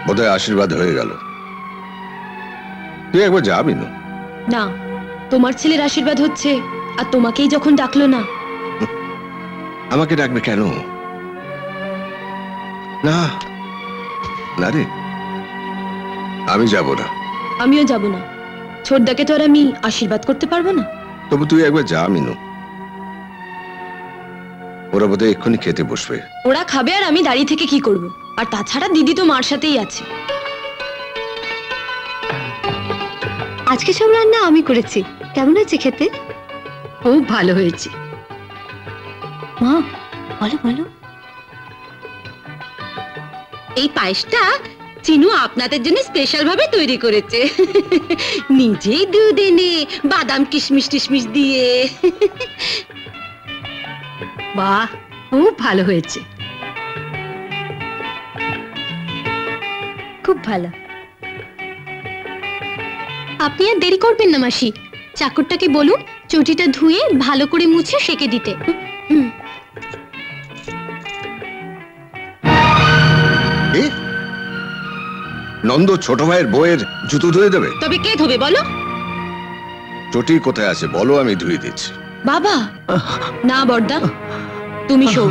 বোধহয় আশীর্বাদ হয়ে গেল। তুই একবার যাবি না? না, তোমার ছেলের আশীর্বাদ হচ্ছে, আর তোমাকেই যখন ডাকলো না। আমাকে ডাকবে কেন? না না রে, আমি যাব না। আমিও যাব না। ছোটদাকে তো আর আমি আশীর্বাদ করতে পারবো না। তবু তুই একবার যা মিনু। ওরা বোধহয় এক্ষুনি খেতে বসবে। ওরা খাবে আর আমি দাঁড়িয়ে থেকে কি করব? আর তাছাড়া দিদি তো মার সাথেই আছে। আজকে সব রান্না আমি করেছি। কেমন হয়েছে খেতে? খুব ভালো হয়েছে। মা বলো বলো। এই পায়েসটা চিনু আপনাদের জন্য স্পেশাল ভাবে তৈরি করেছে। নিজেই দুধ এনে বাদাম কিশমিশ টিশমিশ দিয়ে। বাহ, খুব ভালো হয়েছে। খুব ভালো। আপনি আর দেরি করবেন না মাসি, চাকরটাকে বলুন চটিটা ধুয়ে ভালো করে মুছে সেকে দিতে। নন্দ ছোট ভাইয়ের বউয়ের জুতো ধুয়ে দেবে? তবে কে ধোবে বলো? চটি কোথায় আছে বলো, আমি ধুয়ে দিচ্ছি। বাবা না বড়দা, তুমি শো।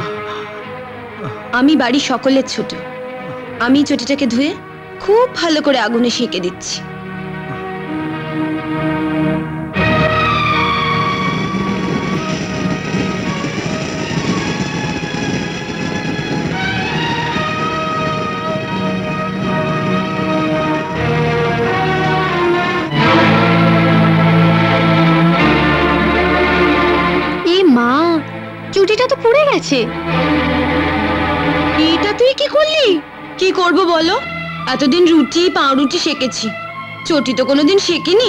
আমি বাড়ি সকলের ছোট, আমি চটিটাকে ধুয়ে খুব ভালো করে আগুনে সেকে দিচ্ছি। চুটিটা তো পুড়ে গেছে। এটা তুই কি করলি? কি করব বলো, এতদিন রুটি পাউরুটি সেকেছি, চটি তো কোনোদিন সেকিনি।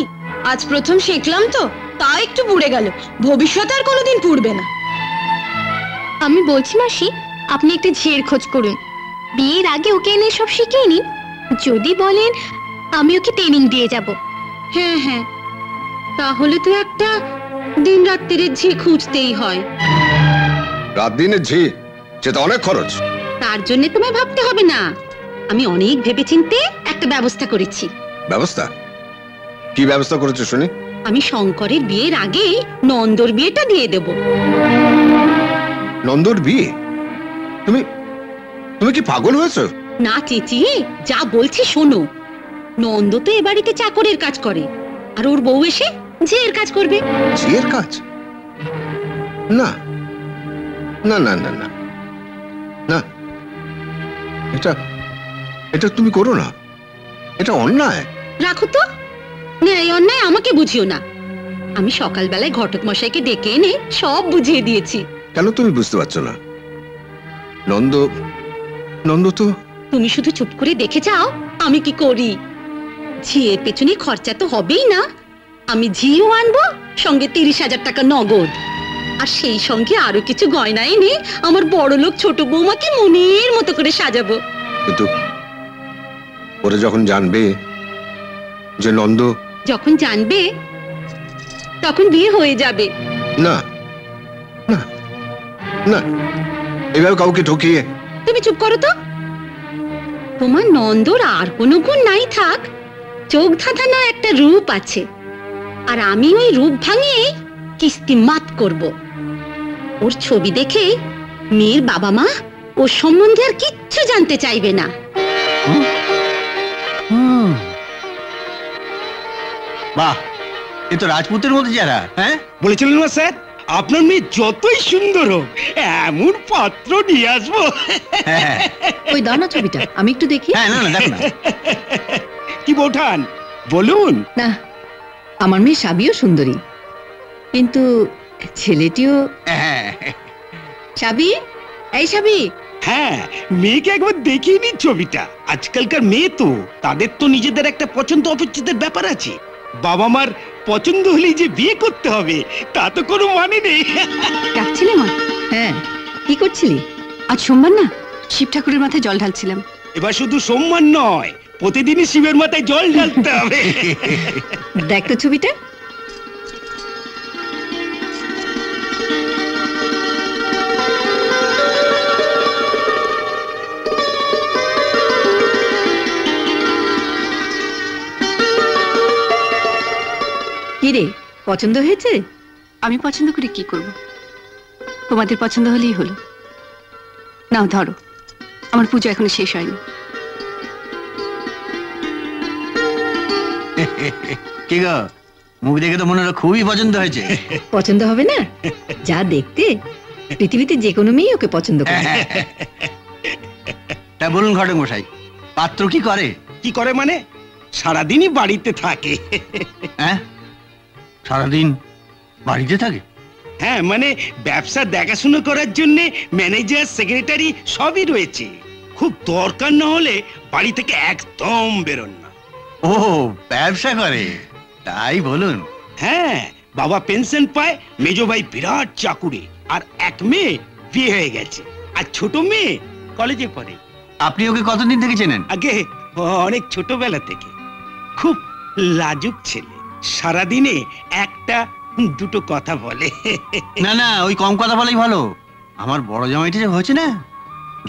আজ প্রথম সেকলাম তো, তা একটু পুড়ে গেল। ভবিষ্যতে আর কোনোদিন পুড়বে না। আমি বলছি মাসি, আপনি একটু ঝেড় খোঁজ করুন। বিয়ের আগে ওকে এনে সব শিখিয়ে নিন। যদি বলেন আমি ওকে ট্রেনিং দিয়ে যাব। হ্যাঁ হ্যাঁ, তাহলে তো একটা দিন রাত্রির ঝি খুঁজতেই হয়। রাত দিনের ঝি, সেটা অনেক খরচ। তার জন্য তোমায় ভাবতে হবে না, আমি অনেক ভেবেচিন্তে একটা ব্যবস্থা করেছি। ব্যবস্থা? কি ব্যবস্থা করেছো শুনি? আমি শঙ্করের বিয়ের আগেই নন্দর বিয়েটা দিয়ে দেব। নন্দর বিয়ে? তুমি তুমি কি পাগল হয়েছো? না চেঁচি, যা বলছি শোনো। নন্দ তো এ বাড়িতে চাকরের কাজ করে, আর ওর বউ এসে ঝিয়ের কাজ করবে। ঝিয়ের কাজ? না না না না না না, এটা এটা তুমি করো না, এটা অন্যায়। রাখো তো, ন্যায় অন্যায় আমাকে বুঝিও না। আমি সকালবেলায় ঘটক মশাইকে ডেকে এনে সব বুঝিয়ে দিয়েছি। কেন তুমি বুঝতে পারছো না? নন্দ নন্দ তো। তুমি শুধু চুপ করে দেখে যাও আমি কি করি। ঝিয়ের পেছনে খরচা তো হবেই না, আমি ঝিও আনবো, সঙ্গে 30,000 টাকা নগদ, আর সেই সঙ্গে আরো কিছু গয়না এনে আমার বড় লোক ছোট বৌমাকে মনের মতো করে সাজাবো। কিন্তু ওরা যখন জানবে যে নন্দ। যখন জানবে তখন বিয়ে হয়ে যাবে। না না না, এভাবে কাউকে ঠকিয়ে। তুমি চুপ করো তো। তোমার নন্দর আর কোনো গুণ নাই থাক, চোখ ধাঁধানো একটা রূপ আছে, আর আমি ওই রূপ ভাঙিয়ে কিস্তি মাত করব। ওর ছবি দেখে মেয়ের বাবা মা ওর সম্বন্ধে আর কিচ্ছু জানতে চাইবে না। বাহ, এ তো রাজপুতের মধ্যে যারা। হ্যাঁ বলেছিলেন না স্যার, আপনার মেয়ে যতই সুন্দর হোক এমন পাত্র নিয়ে আসবো। ওই দাও না ছবিটা, আমি একটু দেখি। হ্যাঁ, না না দেখো না। কি বৌঠান বলুন না, আমার মেয়ে সাবিও সুন্দরী, কিন্তু ছেলেটিও। সাবি, এই সাবি। হ্যাঁ, মেয়েকে একবার দেখিয়ে নিন ছবিটা। আজকালকার মেয়ে তো, তাদের তো নিজেদের একটা পছন্দ অপছন্দের ব্যাপার আছে। বাবা মার পছন্দ হলেই যে বিয়ে করতে হবে তা তো কোনো মানে নেই। ডাকছিলে মা? হ্যাঁ, কি করছিলি? আজ সোমবার না, শিব ঠাকুরের মাথায় জল ঢালছিলাম। এবার শুধু সোমবার নয়, প্রতিদিনই শিবের মাথায় জল ঢালতে হবে। দেখ তো ছবিটা। কি রে, পছন্দ হয়েছে? আমি পছন্দ করে কি করব? তোমাদের পছন্দ হলেই হলো। নাও ধরো, আমার পুজো এখনো শেষ হয়নি। কি গো, মুখ দেখে তো মনে হলো খুবই পছন্দ হয়েছে। পছন্দ হবে না? যা দেখতে, পৃথিবীতে যে কোনো মেয়ে ওকে পছন্দ করে। তা বলুন ঘটক মশাই, পাত্র কি করে? কি করে মানে? সারাদিনই বাড়িতে থাকে। হ্যাঁ, সারাদিন বাড়িতে থাকে? হ্যাঁ, মানে ব্যবসা দেখাশোনা করার জন্য ম্যানেজার, সেক্রেটারি সবই রয়েছে। খুব দরকার না হলে বাড়ি থেকে একদম বেরোন না। ও, ব্যবসা করে, তাই বলুন। হ্যাঁ, বাবা পেনশন পায়, মেজো ভাই বিরাট চাকুরে, আর এক মেয়ে বিয়ে হয়ে গেছে, আর ছোট মেয়ে কলেজে পড়ে। আপনি ওকে কতদিন থেকে চেনেন? আগে অনেক ছোটবেলা থেকে। খুব লাজুক ছেলে, সারাদিনে একটা দুটো কথা বলে। না না, ওই কম কথা বলাই ভালো। আমার বড় জামাইটা যে হয়েছে না,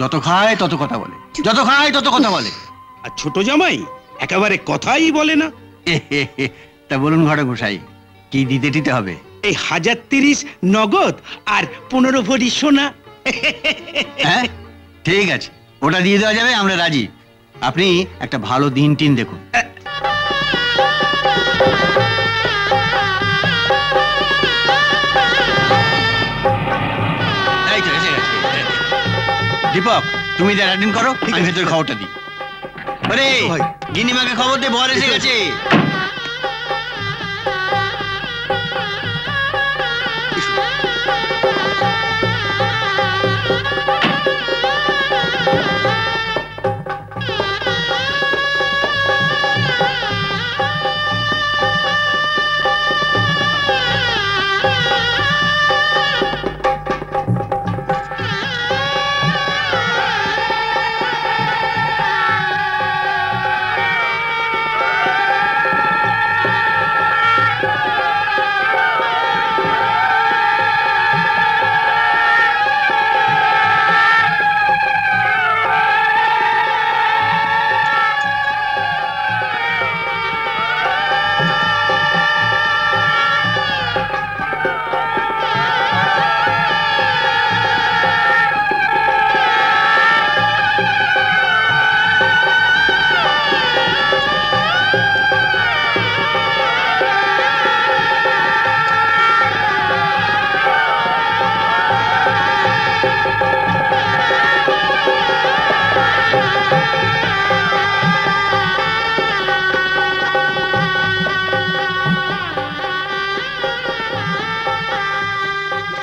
যত খায় তত কথা বলে, যত খায় তত কথা বলে। আর ছোট জামাই একেবারে কথাই বলে না। তা বলুন ঘটক মশাই, কি দিতে টিতে হবে? এই 1030 নগদ আর 15 ভরি সোনা। হ্যাঁ, ঠিক আছে, ওটা দিয়ে দেওয়া যাবে, আমরা রাজি। আপনি একটা ভালো দিন টিন দেখুন। এই তো এসে গেছে। দীপক, তুমি যা অ্যাটেন্ড করো, আমি ভেতরে খবরটা দিই। আরে গিনিমাকে খবর দে, বর এসে গেছে।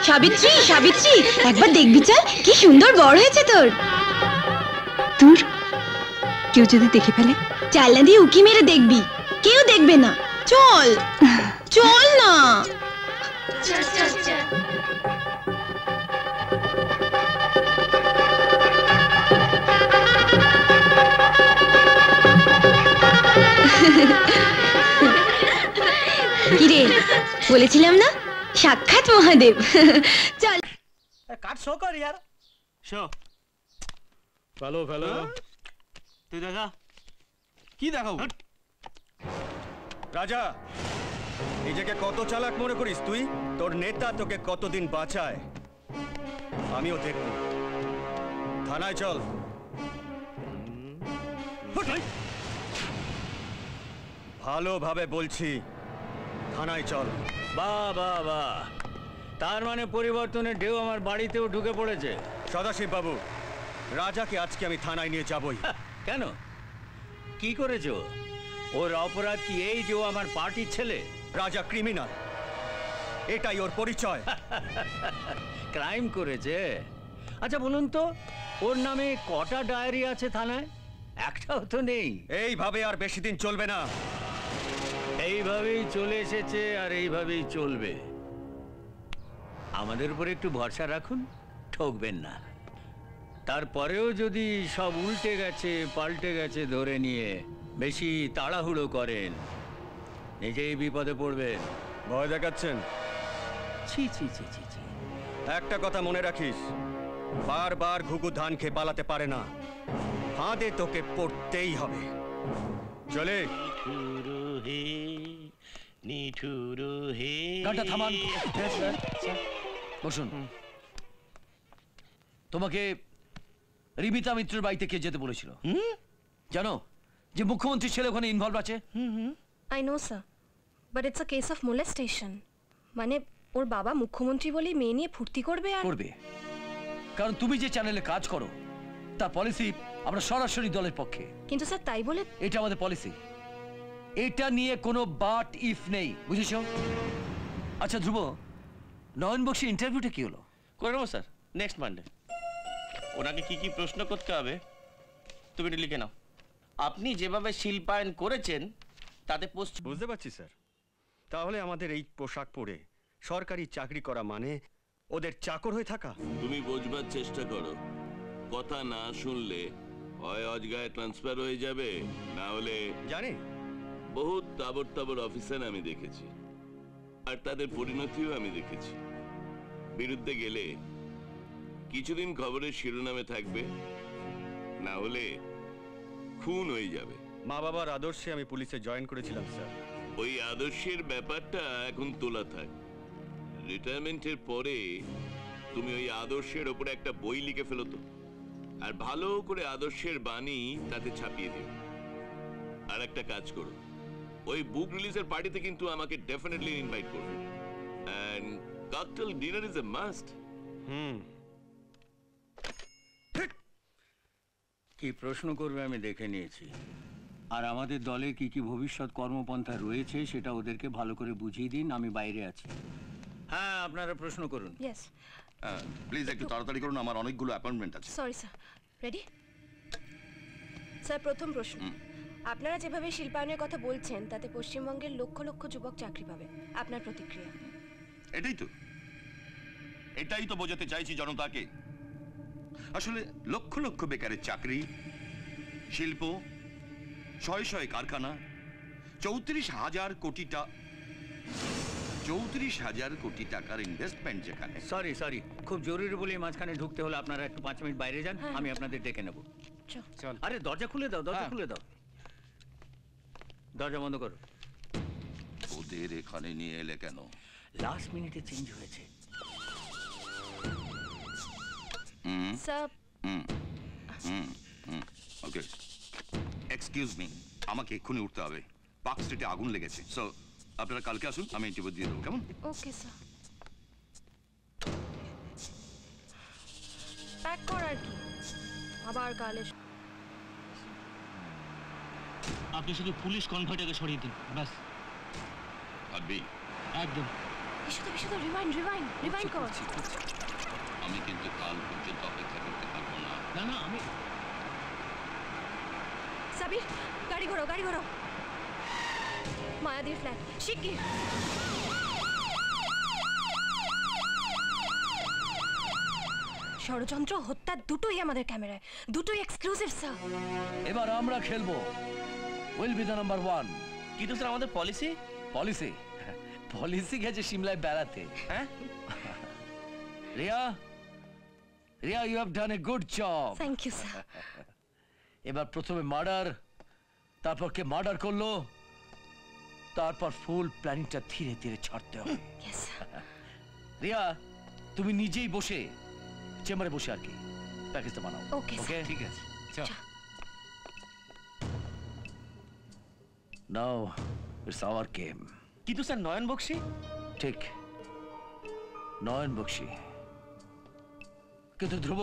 সাবিত্রী, সাবিত্রী, একবার দেখবি চল, কি সুন্দর বর হয়েছে তোর। দূর, কেউ যদি দেখে ফেলে? জানলা দিয়ে উকি মেরে দেখবি, কেউ দেখবে না। চল চল না। কিরে, বলেছিলাম না, সাক্ষাৎ মহাদেব। চল কাট শো কর यार, শো ফেলো ফেলো। তুই দেখা। কি দেখাবো? রাজা, নিজেকে কত চালাক মনে করিস তুই? তোর নেতা তোকে কতদিন বাঁচায় আমিও দেখব। থানায় চল। ভালোভাবে বলছি, থানায় চল। বাহ বাহ বাহ, তার মানে পরিবর্তনের ঢেউ আমার বাড়িতেও ঢুকে পড়েছে। সদাশিব বাবু, রাজাকে আজকে আমি থানায় নিয়ে যাবই। কেন, কি করেছো? ওর অপরাধ কি এই যে ও আমার পার্টির ছেলে? রাজা ক্রিমিনাল, এটাই ওর পরিচয়। ক্রাইম করেছে? আচ্ছা বলুন তো, ওর নামে কটা ডায়েরি আছে থানায়? একটাও তো নেই। এইভাবে আর বেশি দিন চলবে না। এইভাবেই চলে এসেছে আর এইভাবেই চলবে। আমাদের উপর একটু ভরসা রাখুন, ঠকবেন না। তারপরেও যদি সব উল্টে গেছে পাল্টে গেছে ধরে নিয়ে বেশি তাড়াহুড়ো করেন, নিজেই বিপদে পড়বেন। ভয় দেখাচ্ছেন? ছি ছি ছি ছি ছি। একটা কথা মনে রাখিস, বারবার ঘুঘু ধান খেয়ে পালাতে পারে না, ফাঁদে তোকে পড়তেই হবে। চলে। নিঠুর হে। গানটা থামান। বসুন। তোমাকে রিমিতা মিত্রের বাড়িতে কে যেতে বলেছিল? জানো যে মুখ্যমন্ত্রী ছেলে ওখানে ইনভলভ আছে? I know, sir. But it's a case of molestation. মানে ওর বাবা মুখ্যমন্ত্রী বলেই মেয়ে নিয়ে ফুর্তি করবে আর করবে, কারণ তুমি যে চ্যানেলে কাজ করো তার পলিসি আমরা সরাসরি দলের পক্ষে। কিন্তু স্যার তাই বলে এটা আমাদের পলিসি, এটা নিয়ে কোনো বাট ইফ নেই, বুঝেছো? আচ্ছা ধ্রুব, নয়ন বক্সি ইন্টারভিউটা কি হলো? করে নেবো স্যার, নেক্সট মানডে। ওনাকে কি কি প্রশ্ন করতে হবে তুমি একটু লিখে নাও। আপনি যেভাবে শিল্পায়ন করেছেন তাতে পোস্ট। বুঝতে পারছি স্যার। তাহলে আমাদের এই পোশাক পরে সরকারি চাকরি করা মানে ওদের চাকর হয়ে থাকা? তুমি বোঝবার চেষ্টা করো, কথা না শুনলে হয় অজগায় ট্রান্সফার হয়ে যাবে, না হলে জানি বহুত তাবর তাবর অফিসার আমি দেখেছি, আর তাদের পরিণতিও আমি দেখেছি। বিরুদ্ধে গেলে কিছুদিন খবরের শিরোনামে থাকবে, না হলে খুন হয়ে যাবে। মা বাবার আদর্শে আমি পুলিশে জয়েন করেছিলাম স্যার। ওই আদর্শের ব্যাপারটা এখন তোলা থাক। রিটায়ারমেন্টের পরে তুমি ওই আদর্শের ওপরে একটা বই লিখে ফেলো তো, আর ভালো করে আদর্শের বাণী তাতে ছাপিয়ে দিও। আর একটা কাজ করো, ওই বুক রিলিজের পার্টিতে কিন্তু আমাকে ডেফিনেটলি ইনভাইট করবে, and cocktail dinner is a must. কি প্রশ্ন করবে আমি দেখে নিয়েছি, আর আমাদের দলে কি কি ভবিষ্যৎ কর্মপন্থা রয়েছে সেটা ওদেরকে ভালো করে বুঝিয়ে দিন, আমি বাইরে আছি। হ্যাঁ, আপনারা প্রশ্ন করুন। ইয়েস প্লিজ একটু তাড়াতাড়ি করুন, আমার অনেকগুলো অ্যাপয়েন্টমেন্ট আছে। Sorry sir. Ready sir? প্রথম প্রশ্ন, আপনারা যেভাবে শিল্পায়নের কথা বলছেন তাতে পশ্চিমবঙ্গের লক্ষ লক্ষ যুবক চাকরি পাবে, আপনার প্রতিক্রিয়া? এটাই তো বোঝাতে চাইছি জনতাকে। আসলে লক্ষ লক্ষ বেকারের চাকরি, শিল্প, শয়ে শয়ে কারখানা, 34,000 কোটি টাকার ইনভেস্টমেন্ট যেখানে। সরি, খুব জরুরি বলে মাঝখানে ঢুকতে হলো। আপনারা একটু 5 মিনিট বাইরে যান, আমি আপনাদের ডেকে নেব। চল। আরে দরজা খুলে দাও, খুলে দাও। দরজা বন্ধ করো। ওদের এখানে নিয়ে এলে কেন? লাস্ট মিনিটে চেঞ্জ হয়েছে। স্যার ওকে, এক্সকিউজ মি, আমাকে এক্ষুনি উঠতে হবে। পার্ক স্ট্রিটে আগুন লেগেছে। সো আপনারা কালকে আসুন, আমি ইন্টারভিউ দিয়ে দেবো, কেমন? Okay sir. প্যাক করার কি, আবার কালে। আপনি শুধু পুলিশ কনভয়টাকে সরিয়ে দিন, ব্যাস। আবি একদম। বিশুদ্ধ রিভাইন্ড কর। আমি কিন্তু কাল পর্যন্ত অপেক্ষা করতে পারবো না। না আমি। সাবির, গাড়ি ঘোরো। মায়াদির ফ্ল্যাট, শিগগির। ষড়যন্ত্র, হত্যা দুটোই আমাদের ক্যামেরায়, দুটোই এক্সক্লুসিভ স্যার। এবার আমরা খেলবো উইল বি দ্য নাম্বার 1। কিন্তু স্যার আমাদের পলিসি গেছে সিমলায় বেড়াতে। হ্যাঁ Riya, you have done a good job. Thank you sir. এবার প্রথমে মার্ডার, তারপর কে মার্ডার করলো, তারপর ফুল প্ল্যানিংটা ধীরে ধীরে ছাড়তে হবে। রিয়া, তুমি নিজেই বসে চেম্বারে বসে আর কি প্যাকেজটা বানাও। ওকে ঠিক আছে, চল। Now it's hour game. কিন্তু স্যার নয়ন বক্সি? ঠিক, নয়ন বক্সি। কিন্তু ধ্রুব,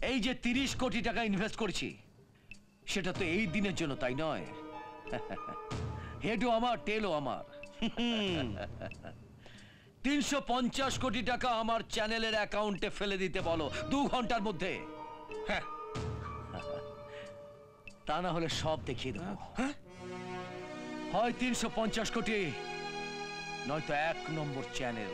এই যে 30 কোটি টাকা ইনভেস্ট করেছি সেটা তো এই দিনের জন্য, তাই নয়? হেডও আমার, টেলও আমার। 350 কোটি টাকা আমার চ্যানেলের অ্যাকাউন্টে ফেলে দিতে বলো 2 ঘন্টার মধ্যে। তা না হলে সব দেখিয়ে দেবো। হয় 350 কোটি, নয়তো 1 নম্বর চ্যানেল।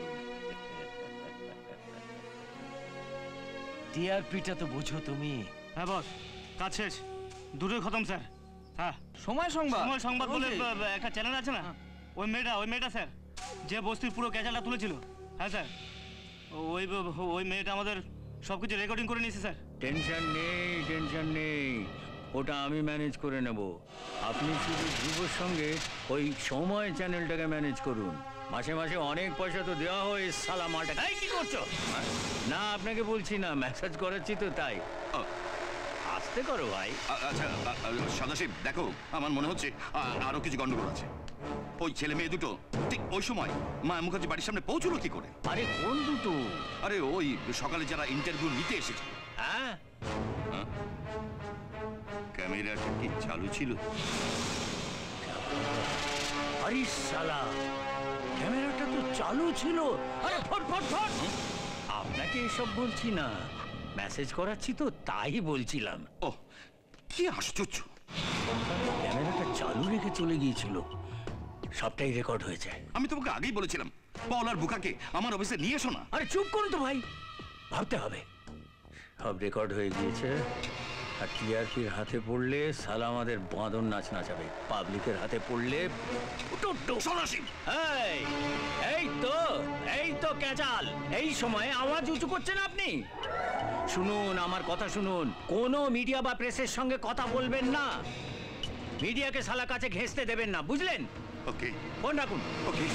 টিআরপিটা তো বুঝো তুমি। হ্যাঁ বস, কাজ শেষ, দুটোই খতম স্যার। হ্যাঁ, সময় সংবাদ বলে একটা চ্যানেল আছে না, ওই মেয়েটা স্যার যে বস্তির পুরো ক্যাচালটা তুলেছিল। হ্যাঁ স্যার, ওই মেয়েটা আমাদের সবকিছু রেকর্ডিং করে নিয়েছে স্যার। টেনশন নেই, ওটা আমি ম্যানেজ করে নেব। আপনি শুধু ধ্রুবর সঙ্গে ওই সময় চ্যানেলটাকে ম্যানেজ করুন। মাসে মাসে অনেক পয়সা তো দেওয়া হয় সালা মালটা। এই কি করছো? না আপনাকে বলছি না, ম্যাসাজ করাচ্ছি তো তাই। আস্তে করো ভাই। আচ্ছা সদাশিব দেখো, আমার মনে হচ্ছে আরো কিছু গন্ডগোল আছে। ওই ছেলে মেয়ে দুটো ঠিক ওই সময় মায়া মুখার্জি বাড়ির সামনে পৌঁছলো কি করে? আরে কোন দুটো? আরে ওই সকালে যারা ইন্টারভিউ নিতে এসেছে। হ্যাঁ, ক্যামেরাটা কি চালু ছিল? আরে শালা, ক্যামেরাটা তো চালু ছিল। আরে ফট ফট ফট। আপনাকে এসব বলছি না, মেসেজ করাচ্ছি তো তাই বলছিলাম। ও কি আশ্চর্য, ক্যামেরাটা চালু রেখে চলে গিয়েছিল। সবটাই রেকর্ড হয়েছে। আমি তোমাকে আগেই বলেছিলাম পল আর বুকাকে আমার অফিসে নিয়ে এসো না। আরে চুপ করুন তো ভাই, ভাবতে হবে। সব রেকর্ড হয়ে গিয়েছে। আর টিআরপির হাতে পড়লে সালা আমাদের বাঁদর নাচ নাচাবে, পাবলিকের হাতে পড়লে এই তো ক্যাচাল। এই সময় আওয়াজ উঁচু করছেন আপনি। শুনুন আমার কথা শুনুন, কোনো মিডিয়া বা প্রেসের সঙ্গে কথা বলবেন না। মিডিয়াকে সালা কাছে ঘেঁষতে দেবেন না, বুঝলেন? ওকে, ফোন রাখুন। ওকে।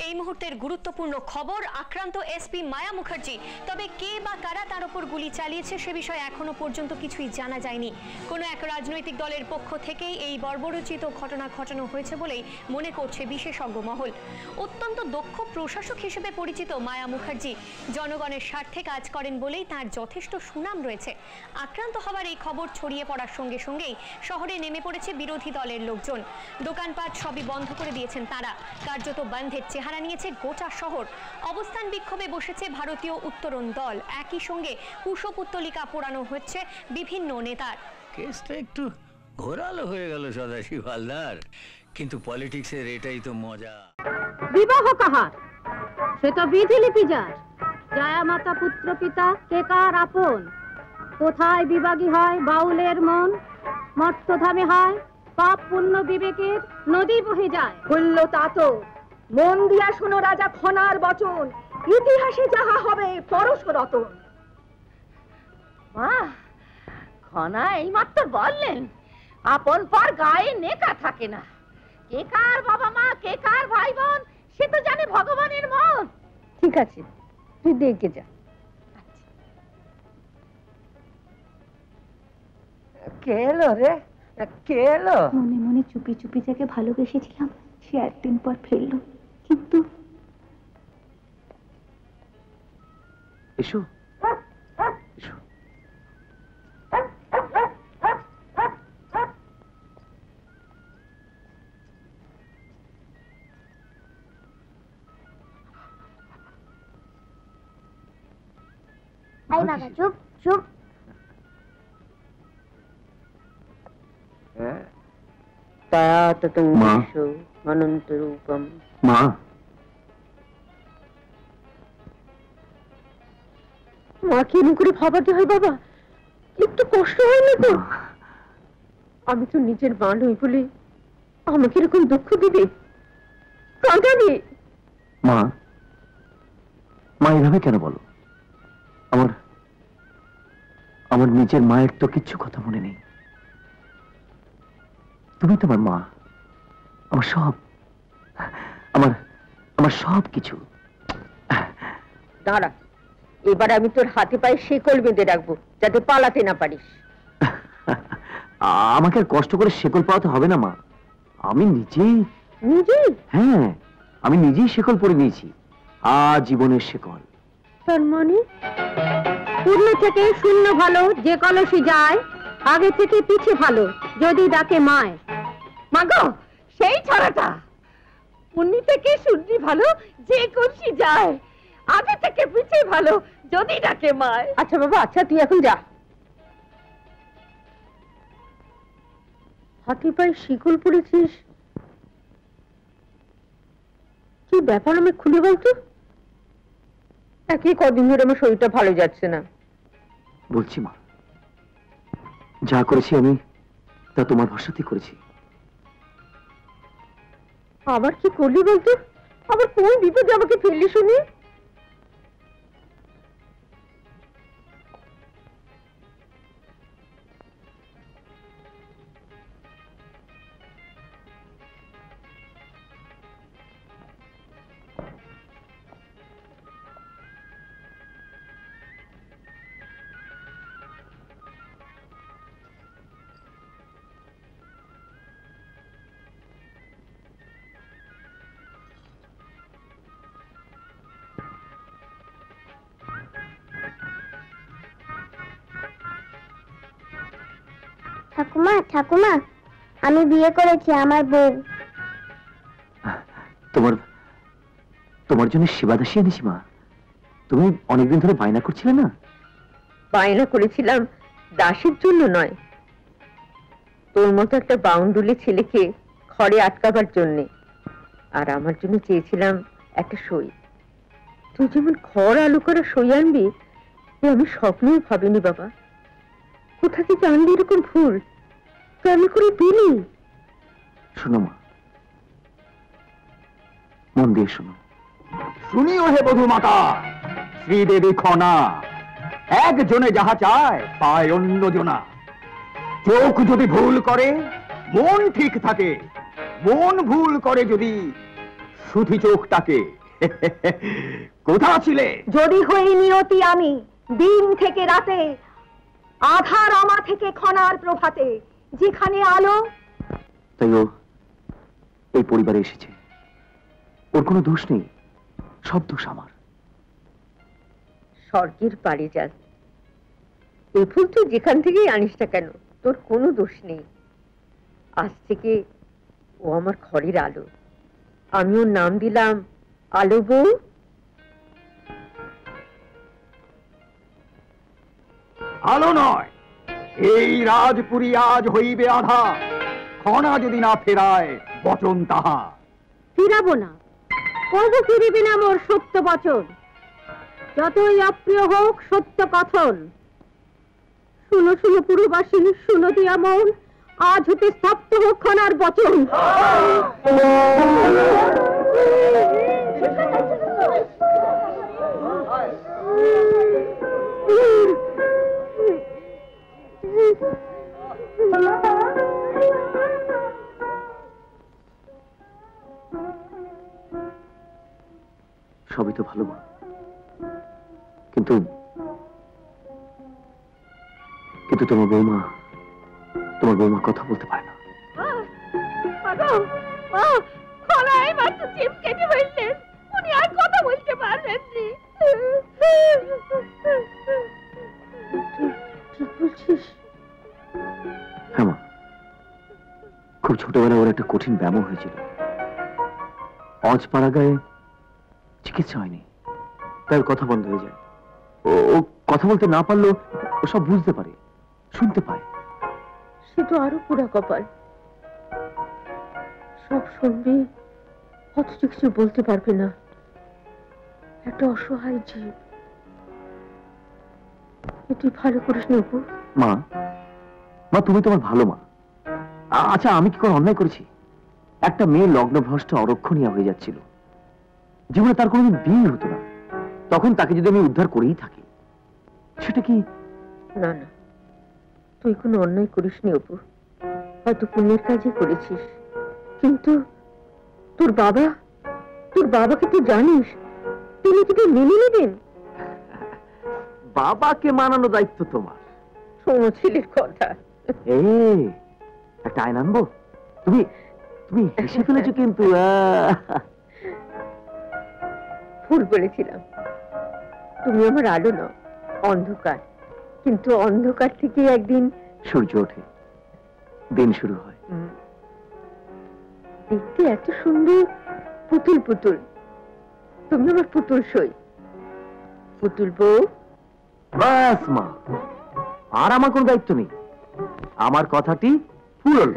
এই মুহূর্তের গুরুত্বপূর্ণ খবর, আক্রান্ত এসপি মায়া মুখার্জি। তবে কে বা কারা তার উপর গুলি চালিয়েছে সে বিষয়ে এখনো পর্যন্ত কিছুই জানা যায়নি। কোনো এক রাজনৈতিক দলের পক্ষ থেকেই এই বর্বরোচিত ঘটনা ঘটানো হয়েছে বলেই মনে করছে বিশেষজ্ঞ মহল। অত্যন্ত দক্ষ প্রশাসক হিসেবে পরিচিত মায়া মুখার্জি জনগণের স্বার্থে কাজ করেন বলেই তার যথেষ্ট সুনাম রয়েছে। আক্রান্ত হওয়ার এই খবর ছড়িয়ে পড়ার সঙ্গে সঙ্গেই শহরে নেমে পড়েছে বিরোধী দলের লোকজন। দোকানপাট সবই বন্ধ করে দিয়েছেন তারা। কার্যত বন্ধের চেহারা নিয়েছে গোটা শহর। অবস্থান বিক্ষোভে বসেছে ভারতীয় উত্তরণ দল। একই সঙ্গে কুশপুত্তলিকা পোড়ানো হচ্ছে বিভিন্ন নেতার। কেসটা একটু ঘোরালো হয়ে গেল সদাশিব হালদার, কিন্তু পলিটিক্সের এটাই তো মজা। বিবাহ কাহার সে তো বিধিলিপি যার, জায়া মাতা পুত্র পিতা কে কার আপন। কোথায় বিভাগী হয় বাউলের মন, মর্তধামে হয় পাপ পুণ্য বিবেকের নদী বহে যায়। হইল তা তো মন দিয়া শোনো রাজা খনার বচন, ইতিহাসে যাহা হবে পরশ রতন। মা, খনা এইমাত্র বললেন আপন পর গায়ে নেকা থাকে না। কে কার বাবা মা, কে কার ভাই বোন, সে তো জানে ভগবানের মন। ঠিক আছে, তুই দেখে যা। কে এলো রে, কে এলো? মনে মনে চুপি চুপি যাকে ভালোবেসেছিলাম সে একদিন পর ফেললো, কিন্তু এসো এসো। আই বাবা চুপ চুপ। অনন্ত রূপম। মা, মাকে এমন করে ভাবাতে হয় বাবা, একটু কষ্ট হয় না তো? আমি তো নিজের মা নই বলে আমাকে এরকম দুঃখ দিবে, কাঁদাবে? মা, মা এভাবে কেন বলো? আমার আমার নিজের মায়ের তো কিচ্ছু কথা মনে নেই। তুমি তো আমার মা, আমার সব, আমার আমার সব কিছু। দাঁড়া, এবার আমি তোর হাতে পায়ে শেকল বেঁধে রাখবো যাতে পালাতে না পারিস। আমাকে আর কষ্ট করে শেকল পাওয়াতে হবে না মা, আমি নিজেই। নিজেই? হ্যাঁ, আমি নিজেই শেকল পরে নিয়েছি, আজীবনের শেকল। তার মানে পূর্ণ থেকে শূন্য ভালো যে কলসি যায়, আগে থেকে পিছে ভালো যদি ডাকে মায়। মাগো, সেই ছড়াটা, পুণ্যি থেকে সূর্যি ভালো যে কলসি যায়, আগে থেকে পিছে ভালো যদি ডাকে মায়। আচ্ছা বাবা, আচ্ছা তুই এখন যা। হাতে পায়ে শিকল পড়েছিস, কি ব্যাপার আমি খুলে বলতো? একই কদিন ধরে আমার শরীরটা ভালো যাচ্ছে না। বলছি মা, যা করেছি আমি তা তোমার ভরসাতেই করেছি। আবার কি করলি বলতো? আবার কোন বিপদে আমাকে ফেললি শুনি? ঠাকুমা ঠাকুমা আমি বিয়ে করেছি, আমার বউ। তোমার তোমার জন্য শিবাদাসী এনেছি মা। তুমি অনেকদিন ধরে বায়না করছিলে না? বায়না করেছিলাম দাসের জন্য নয়, তোর মতো একটা বাউন্ডুলে ছেলেকে ঘরে আটকাবার জন্যে। আর আমার জন্য চেয়েছিলাম একটা সই। তুই যেমন খড় আলু করা সই আনবি এ আমি স্বপ্নেও ভাবিনি বাবা। কোথা থেকে আনলি এরকম ফুল? কেমন করে পেলি? শোনো মা, মন দিয়ে শোনো। শুনিও হে বধূ মাতা, শ্রীদেবী খনা, একজনে যাহা চায় পায় অন্য জনা। চোখ যদি ভুল করে মন ঠিক থাকে, মন ভুল করে যদি শুধু চোখটাকে। কোথা ছিলে? যদি হই নিয়তি আমি দিন থেকে রাতে, আধার আমা থেকে খনার প্রভাতে, যেখানে আলো। তাই ও এই পরিবারে এসেছে, ওর কোনো দোষ নেই, সব দোষ আমার। স্বর্গের পারিজাত, এই ফুল তুই যেখান থেকেই আনিস না কেন তোর কোনো দোষ নেই। আজ থেকে ও আমার ঘরের আলো। আমি ওর নাম দিলাম আলো বউ। আলো নয়, এই রাজপুরী আজ হইবে আধা, খনা যদি না ফেরায় বচন তাহা। ফিরাবো না, কবু ফিরিবি না মোর সত্য বচন, যতই অপ্রিয় হোক সত্য কথন। শুনো শুনো পুরবাসী, শুনো দিয়া মন, আজ হতে স্তব্ধ হোক খনার বচন। সবই তো ভালো মা, কিন্তু কিন্তু তোমার বৌমা কথা বলতে পারে না। চিপ কেটে ফেললেন, উনি আর কথা বলতে পারবেন হ্যাঁ মা, খুব ছোটবেলায় ওর একটা কঠিন ব্যামো হয়েছিল। অজপাড়া গায়ে চিকিৎসা হয়নি, তার কথা বন্ধ হয়ে যায়। ও কথা বলতে না পারলেও ও সব বুঝতে পারে, শুনতে পায়। সে তো আরো পুরা কপাল, সব শুনবে অথচ কিছু বলতে পারবে না। একটা অসহায় জীব। তুই ভালো করিস না অপু। মা মা তুমি তোমার ভালো মা। আচ্ছা আমি কি কোনো অন্যায় করেছি? একটা মেয়ে লগ্নভ্রষ্ট অরক্ষণীয় হয়ে যাচ্ছিল, জীবনে তার কোনোদিন বিয়ে হতো না, তখন তাকে যদি আমি উদ্ধার করেই থাকি, সেটা কি? না না, তুই কোনো অন্যায় করিসনি অপু, হয়তো পুণ্যের কাজই করেছিস। কিন্তু তোর বাবাকে তুই জানিস, তিনি তোকে মেনে নেবেন? বাবাকে মানানো দায়িত্ব তোমার। শোনো ছেলের কথা। একটা আয়না আনবো? তুমি তুমি হেসে ফেলেছো কিন্তু। ভুল বলেছিলাম, তুমি আমার আলো নাও, অন্ধকার। কিন্তু অন্ধকার থেকে একদিন সূর্য ওঠে, দিন শুরু হয়। দেখতে এত সুন্দর, পুতুল পুতুল। তুমি আমার পুতুল সই, পুতুল বউ। বাস মা, আর আমার কোনো দায়িত্ব নেই, আমার কথাটি পুরল।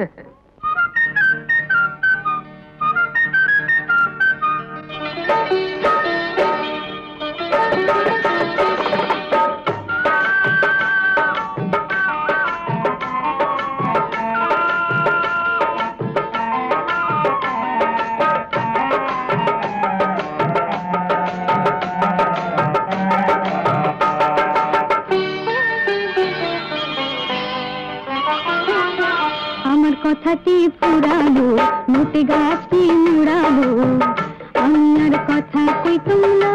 কথাটি ফুরালো, মোটে গাছটি মুড়ালো, আমি আর কথা কইতাম না,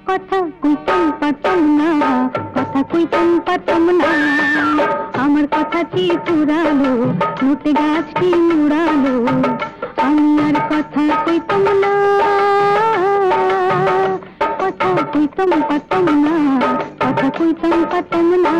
কথা কইতাম পারতাম না, কথা কইতাম পারতাম না। আমার কথাটি ফুরালো, মোটে গাছটি মুড়ালো, আমি আর কথা কইতাম না, কথা কইতাম পারতাম না, কথা কইতাম পারতাম না।